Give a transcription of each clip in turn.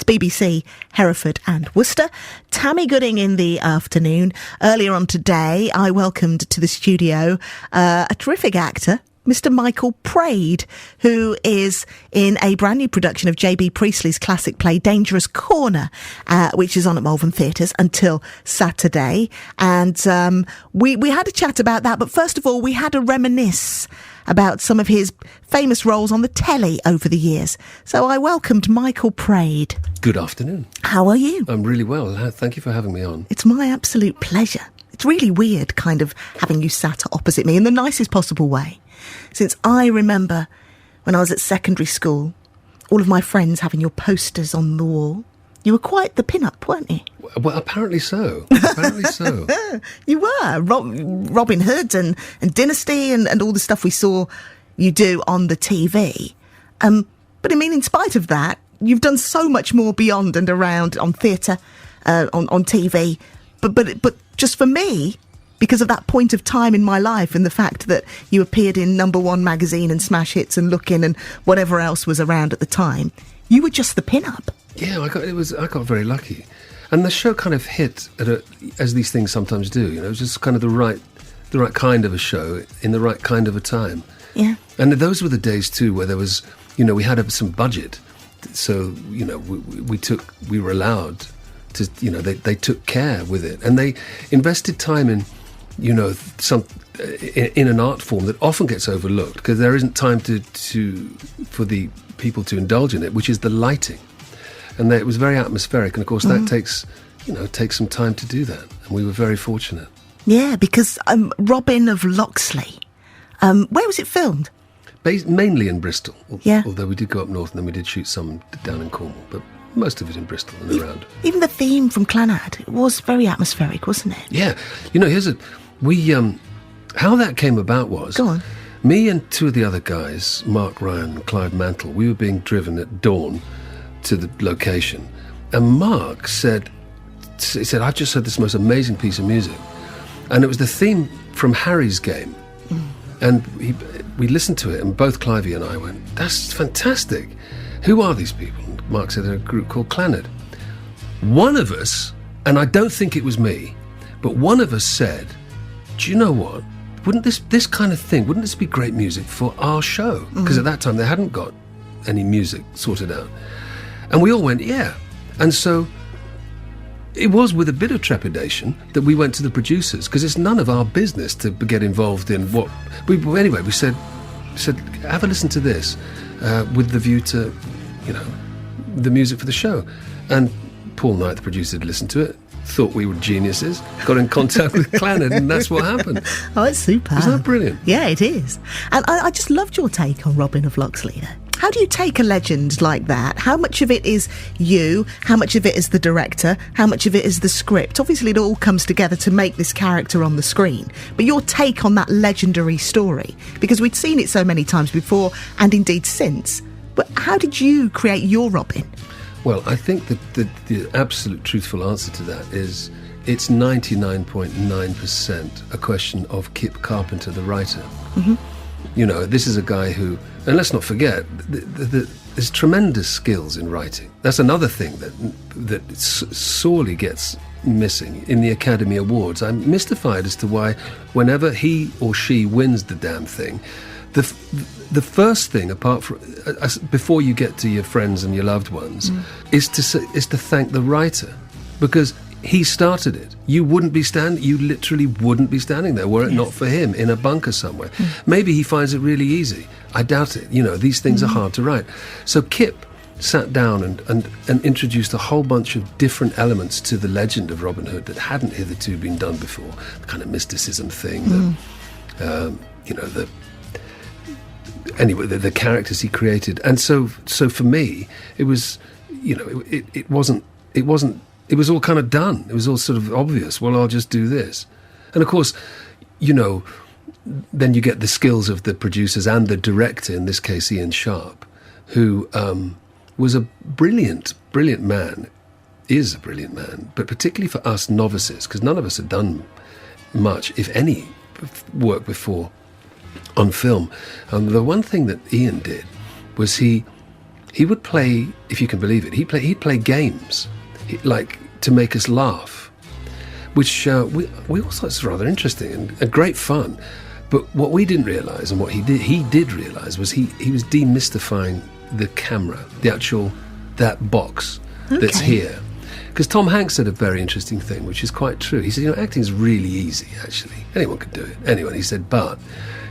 It's BBC, Hereford and Worcester. Tammy Gooding in the afternoon. Earlier on today, I welcomed to the studio a terrific actor, Mr. Michael Praed, who is in a brand new production of J.B. Priestley's classic play Dangerous Corner, which is on at Malvern Theatres until Saturday. And we had a chat about that, but first of all, we had a reminisce about some of his famous roles on the telly over the years. So I welcomed Michael Praed. Good afternoon. How are you? I'm really well. Thank you for having me on. It's my absolute pleasure. It's really weird kind of having you sat opposite me in the nicest possible way. Since I remember when I was at secondary school, all of my friends having your posters on the wall. You were quite the pin-up, weren't you? Well, apparently so. Apparently so. You were. Robin Hood and Dynasty and all the stuff we saw you do on the TV. But I mean, in spite of that, you've done so much more beyond and around on theatre, on TV. But just for me, because of that point of time in my life and the fact that you appeared in Number One magazine and Smash Hits and Look In and whatever else was around at the time, you were just the pin-up. Yeah, I got very lucky. And the show kind of hit as these things sometimes do, you know. It was just kind of the right kind of a show in the right kind of a time. Yeah. And those were the days too where there was, you know, we had some budget. So, you know, we were allowed to, you know, they took care with it. And they invested time in, you know, in an art form that often gets overlooked because there isn't time for the people to indulge in it, which is the lighting. And it was very atmospheric, and of course that takes some time to do that, and we were very fortunate. Yeah, because Robin of Locksley, where was it filmed? Mainly in Bristol, yeah. Although we did go up north and then we did shoot some down in Cornwall, but most of it in Bristol and around. Even the theme from Clannad, it was very atmospheric, wasn't it? Yeah, you know, how that came about was... Go on. Me and two of the other guys, Mark Ryan and Clive Mantle, we were being driven at dawn to the location, and Mark said, I've just heard this most amazing piece of music, and it was the theme from Harry's Game. And we listened to it, and both Clivey and I went, that's fantastic. Who are these people? And Mark said they're a group called Clannad. One of us, and I don't think it was me, but one of us said, do you know what, wouldn't this kind of thing, wouldn't this be great music for our show? Because at that time they hadn't got any music sorted out. And we all went, yeah. And so it was with a bit of trepidation that we went to the producers, because it's none of our business to get involved in what... Anyway, we said, have a listen to this, with the view to, you know, the music for the show. And Paul Knight, the producer, had listened to it, thought we were geniuses, got in contact with Clannad, and that's what happened. Oh, it's super. Isn't that brilliant? Yeah, it is. And I just loved your take on Robin of Locksley there. How do you take a legend like that? How much of it is you? How much of it is the director? How much of it is the script? Obviously, it all comes together to make this character on the screen. But your take on that legendary story, because we'd seen it so many times before and indeed since. But how did you create your Robin? Well, I think that the absolute truthful answer to that is it's 99.9% a question of Kip Carpenter, the writer. Mm-hmm. You know, this is a guy who, and let's not forget, there's tremendous skills in writing. That's another thing that sorely gets missing in the Academy Awards. I'm mystified as to why whenever he or she wins the damn thing, the first thing, apart from before you get to your friends and your loved ones, is to thank the writer, because he started it. You literally wouldn't be standing there were it not for him in a bunker somewhere. Maybe he finds it really easy. I doubt it. You know, these things are hard to write. So Kip sat down and introduced a whole bunch of different elements to the legend of Robin Hood that hadn't hitherto been done before. The kind of mysticism thing, the characters he created. And so for me, it was, you know, it wasn't. It was all kind of done. It was all sort of obvious. Well, I'll just do this. And of course, you know, then you get the skills of the producers and the director, in this case Ian Sharp, who was a brilliant man, is a brilliant man, but particularly for us novices, because none of us had done much, if any, work before on film. The one thing that Ian did was he he would play, if you can believe it, he'd play games, like to make us laugh, which we all thought was rather interesting and great fun. But what we didn't realise, and what he did realise, was he was demystifying the camera, that box that's here. Because Tom Hanks said a very interesting thing, which is quite true. He said, acting is really easy, actually. Anyone could do it. Anyone. He said, but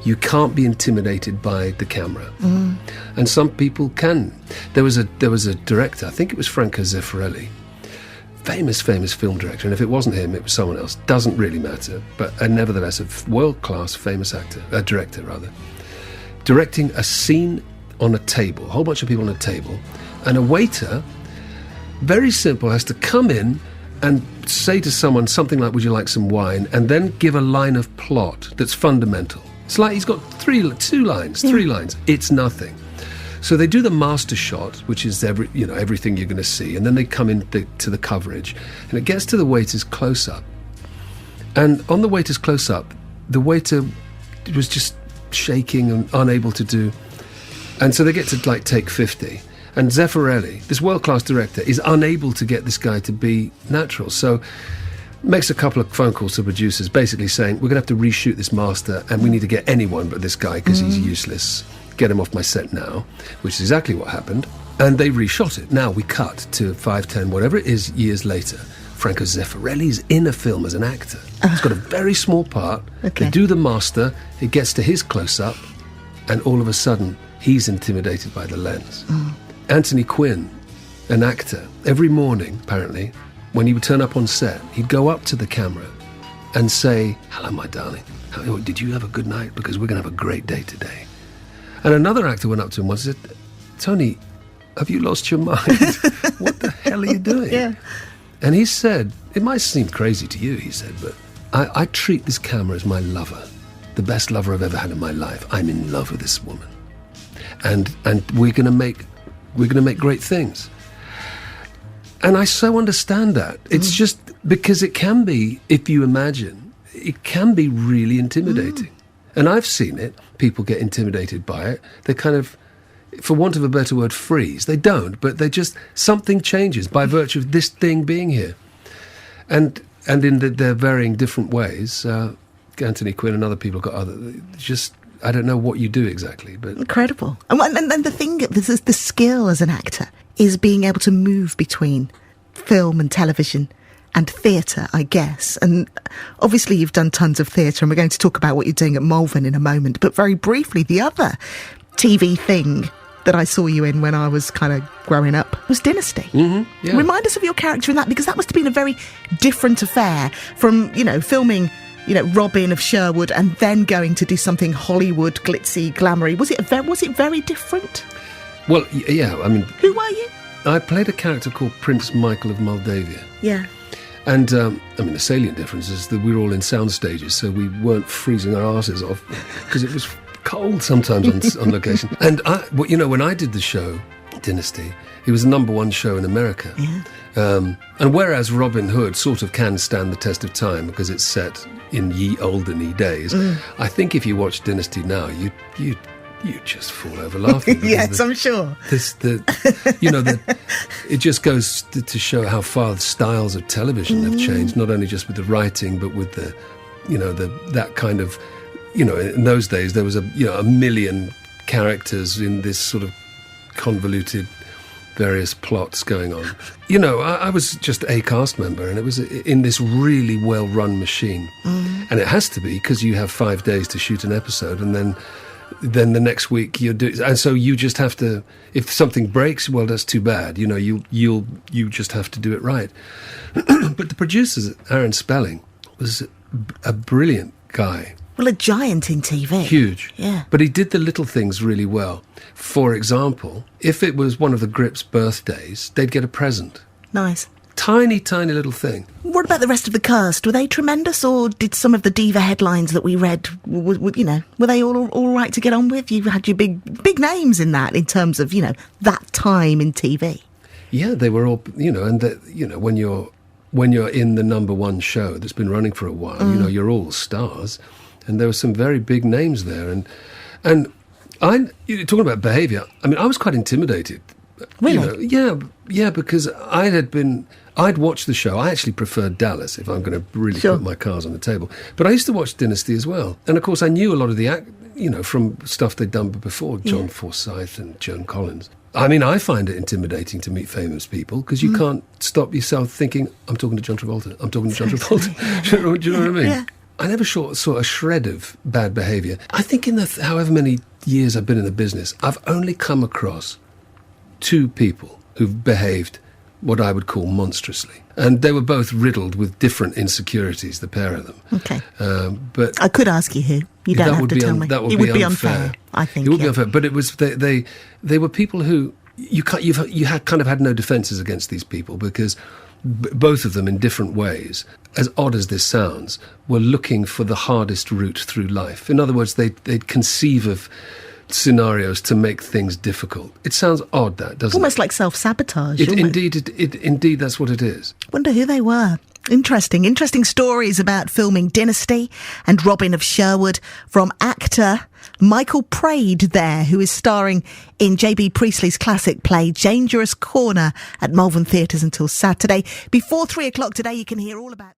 you can't be intimidated by the camera. And some people can. There was a director, I think it was Franco Zeffirelli, famous film director, and if it wasn't him, it was someone else. Doesn't really matter, but nevertheless, a world-class famous director, directing a scene on a table, a whole bunch of people on a table, and a waiter, very simple, has to come in and say to someone something like, would you like some wine, and then give a line of plot that's fundamental. It's like he's got three lines. It's nothing. So they do the master shot, which is everything you're going to see, and then they come in to the coverage, and it gets to the waiter's close-up. And on the waiter's close-up, the waiter was just shaking and unable to do, and so they get to take 50. And Zeffirelli, this world-class director, is unable to get this guy to be natural. So makes a couple of phone calls to producers, basically saying, we're going to have to reshoot this master, and we need to get anyone but this guy because he's useless. Get him off my set now, which is exactly what happened. And they reshot it. Now we cut to 5, 10, whatever it is, years later. Franco Zeffirelli's in a film as an actor. He's got a very small part. Okay. They do the master, it gets to his close-up, and all of a sudden, he's intimidated by the lens. Anthony Quinn, an actor, every morning, apparently, when he would turn up on set, he'd go up to the camera and say, hello, my darling. Did you have a good night? Because we're going to have a great day today. And another actor went up to him once and said, Tony, have you lost your mind? What the hell are you doing? Yeah. And he said, it might seem crazy to you, he said, but I treat this camera as my lover, the best lover I've ever had in my life. I'm in love with this woman. And we're going to make great things. And I so understand that. It's just because it can be, if you imagine, it can be really intimidating. And I've seen it. People get intimidated by it. They kind of, for want of a better word, freeze. They don't, but they just, something changes by virtue of this thing being here. And in their varying different ways, Anthony Quinn and other people got I don't know what you do exactly, but incredible. And the thing, the skill as an actor is being able to move between film and television and theatre, I guess. And obviously you've done tons of theatre, and we're going to talk about what you're doing at Malvern in a moment. But very briefly, the other TV thing that I saw you in when I was kind of growing up was Dynasty. Yeah. Remind us of your character in that, because that must have been a very different affair from, filming Robin of Sherwood and then going to do something Hollywood, glitzy, glamoury. Was it very different? Well, yeah, I mean... Who were you? I played a character called Prince Michael of Moldavia. Yeah. And, the salient difference is that we were all in sound stages, so we weren't freezing our asses off because it was cold sometimes on location. And, when I did the show, Dynasty, it was the #1 show in America. Yeah. And whereas Robin Hood sort of can stand the test of time because it's set in ye olden days, I think if you watch Dynasty now, you just fall over laughing. Yes, I'm sure. It just goes to show how far the styles of television have changed, not only just with the writing, but with that kind of, in those days there was a million characters in this sort of convoluted various plots going on. I was just a cast member, and it was in this really well-run machine. And it has to be, because you have 5 days to shoot an episode, and then the next week you're doing, and so you just have to, if something breaks, well, that's too bad. You just have to do it right. But the producer, Aaron Spelling, was a brilliant guy. Well, a giant in TV. Huge. Yeah. But he did the little things really well. For example, if it was one of the Grips' birthdays, they'd get a present. Nice. Tiny, tiny little thing. What about the rest of the cast? Were they tremendous, or did some of the diva headlines that we read, were they all right to get on with? You had your big names in that, in terms of, that time in TV. Yeah, they were all, and when you're in the #1 show that's been running for a while, you're all stars. And there were some very big names there. And you're talking about behaviour, I was quite intimidated Really? Yeah, because I'd watched the show. I actually preferred Dallas, if I'm going to really put my cards on the table. But I used to watch Dynasty as well. And of course, I knew a lot of the from stuff they'd done before, John Forsythe and Joan Collins. I mean, I find it intimidating to meet famous people because you can't stop yourself thinking, I'm talking to John Travolta, I'm talking to John Travolta. Do you know what I mean? Yeah. I never saw a shred of bad behaviour. I think in the however many years I've been in the business, I've only come across 2 people who've behaved what I would call monstrously. And they were both riddled with different insecurities, the pair of them. Okay. But I could ask you who. You don't have to tell me. That it would be unfair, I think. It would be unfair. But it was they were people who you had no defences against these people because both of them in different ways, as odd as this sounds, were looking for the hardest route through life. In other words, they'd conceive of scenarios to make things difficult. It sounds odd, that, doesn't it? Almost like self-sabotage. Indeed, that's what it is. Wonder who they were. Interesting stories about filming Dynasty and Robin of Sherwood from actor Michael Praed there, who is starring in J.B. Priestley's classic play Dangerous Corner at Malvern Theatres until Saturday. Before 3 o'clock today, you can hear all about